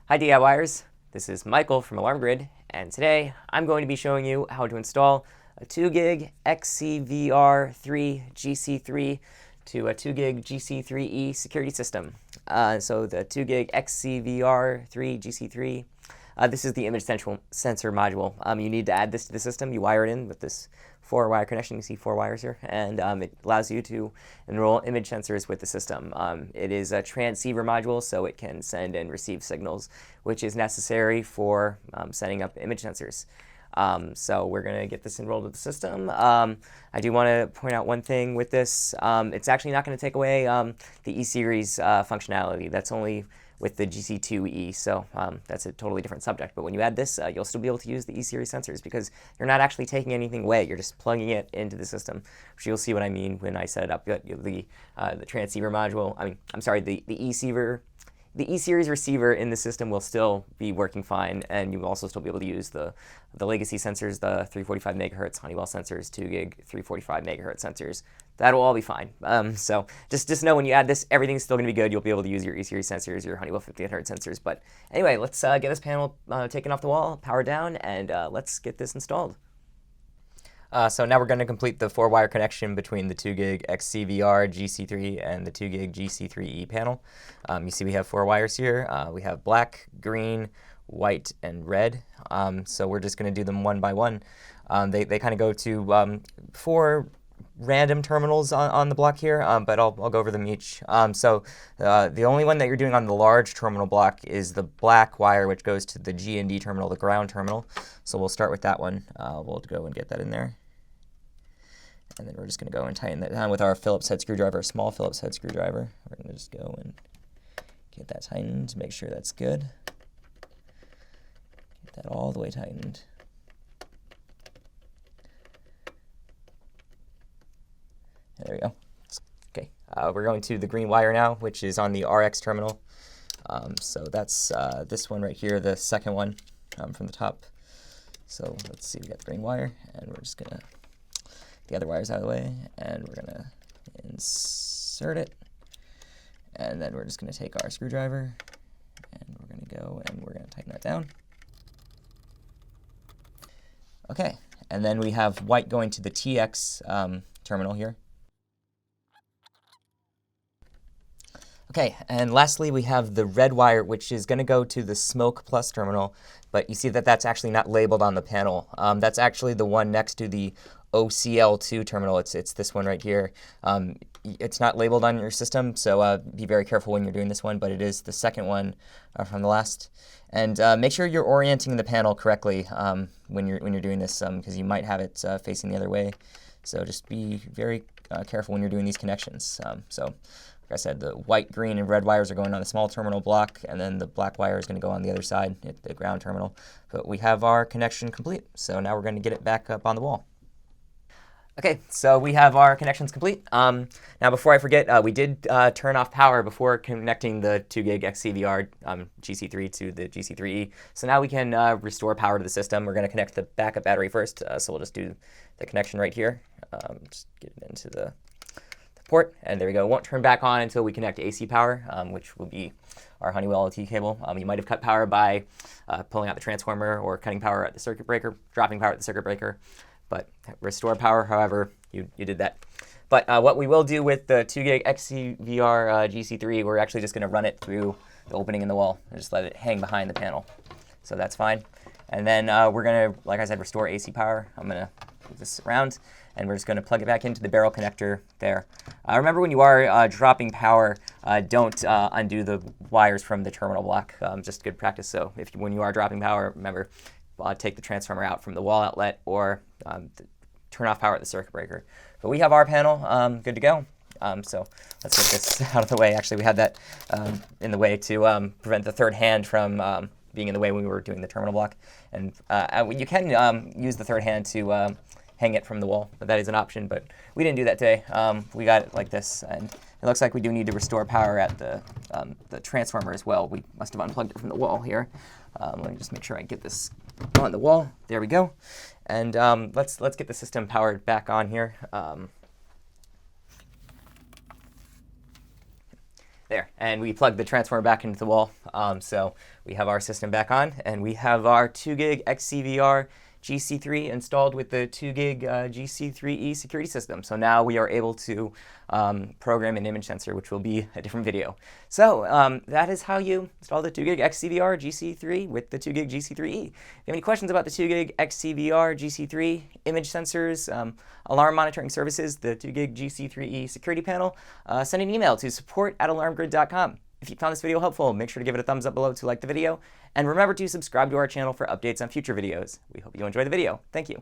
Hi DIYers, this is Michael from Alarm Grid, and today I'm going to be showing you how to install a 2 gig XCVR3 GC3 to a 2 gig GC3e security system. So the 2 gig XCVR3 GC3, this is the image sensor module. You need to add this to the system. You wire it in with this 4-wire connection. You see 4 wires here, and it allows you to enroll image sensors with the system. It is a transceiver module, so it can send and receive signals, which is necessary for setting up image sensors. So we're going to get this enrolled with the system. I do want to point out one thing with this. It's actually not going to take away the E-Series functionality. That's only with the GC3e, so that's a totally different subject. But when you add this, you'll still be able to use the E-Series sensors because you're not actually taking anything away. You're just plugging it into the system, which you'll see what I mean when I set it up. The transceiver module, the E-Series receiver in the system will still be working fine, and you will also still be able to use the legacy sensors, the 345 megahertz Honeywell sensors, 2 gig 345 megahertz sensors. That'll all be fine. So just know when you add this, everything's still going to be good. You'll be able to use your E-Series sensors, your Honeywell 5800 sensors. But anyway, let's get this panel taken off the wall, powered down, and let's get this installed. So now we're going to complete the 4-wire connection between the 2 gig XCVR GC3 and the 2 gig GC3e panel. You see we have 4 wires here. We have black, green, white, and red. So we're just going to do them one by one. They kind of go to 4 random terminals on the block here, but I'll go over them each. So the only one that you're doing on the large terminal block is the black wire, which goes to the G and D terminal, the ground terminal. So we'll start with that one. We'll go and get that in there. And then we're just going to go and tighten that down with our Phillips head screwdriver, a small Phillips head screwdriver. We're going to just go and get that tightened, make sure that's good. Get that all the way tightened. There we go. Okay, we're going to the green wire now, which is on the RX terminal. So that's this one right here, the second one from the top. So let's see, we got the green wire, and we're just gonna get the other wires out of the way, and we're gonna insert it, and then we're just gonna take our screwdriver, and we're gonna go and we're gonna tighten that down. Okay, and then we have white going to the TX terminal here. Okay, and lastly we have the red wire, which is going to go to the smoke plus terminal, but you see that that's actually not labeled on the panel. That's actually the one next to the OCL2 terminal. It's this one right here. It's not labeled on your system, so be very careful when you're doing this one, but it is the second one from the last. And make sure you're orienting the panel correctly when you're doing this, because you might have it facing the other way. So just be very careful when you're doing these connections. Like I said, the white, green, and red wires are going on the small terminal block, and then the black wire is going to go on the other side at the ground terminal. But we have our connection complete, so now we're going to get it back up on the wall. Okay, so we have our connections complete. Now before I forget, we did turn off power before connecting the 2 gig XCVR GC3 to the GC3e. So now we can restore power to the system. We're going to connect the backup battery first, so we'll just do the connection right here. Just get it into the port, and there we go. It won't turn back on until we connect AC power, which will be our Honeywell LT cable. You might have cut power by pulling out the transformer or cutting power at the circuit breaker, dropping power at the circuit breaker, but restore power, however you did that. But what we will do with the 2 gig XCVR GC3, we're actually just going to run it through the opening in the wall and just let it hang behind the panel. So that's fine. And then we're going to, like I said, restore AC power. I'm going to move this around, and we're just going to plug it back into the barrel connector there. Remember, when you are dropping power, don't undo the wires from the terminal block. Just good practice. So when you are dropping power, remember, take the transformer out from the wall outlet or turn off power at the circuit breaker. But we have our panel good to go. So let's get this out of the way. Actually, we had that in the way to prevent the third hand from being in the way when we were doing the terminal block. And you can use the third hand to hang it from the wall. But that is an option, but we didn't do that today. We got it like this, and it looks like we do need to restore power at the transformer as well. We must have unplugged it from the wall here. Let me just make sure I get this on the wall. There we go. And let's get the system powered back on here. There, and we plug the transformer back into the wall. So we have our system back on, and we have our 2 gig XCVR GC3 installed with the 2 gig GC3e security system. So now we are able to program an image sensor, which will be a different video. So that is how you install the 2 gig XCVR GC3 with the 2 gig GC3e. If you have any questions about the 2 gig XCVR GC3 image sensors, alarm monitoring services, the 2 gig GC3e security panel, send an email to support@alarmgrid.com. If you found this video helpful, make sure to give it a thumbs up below to like the video, and remember to subscribe to our channel for updates on future videos. We hope you enjoy the video. Thank you.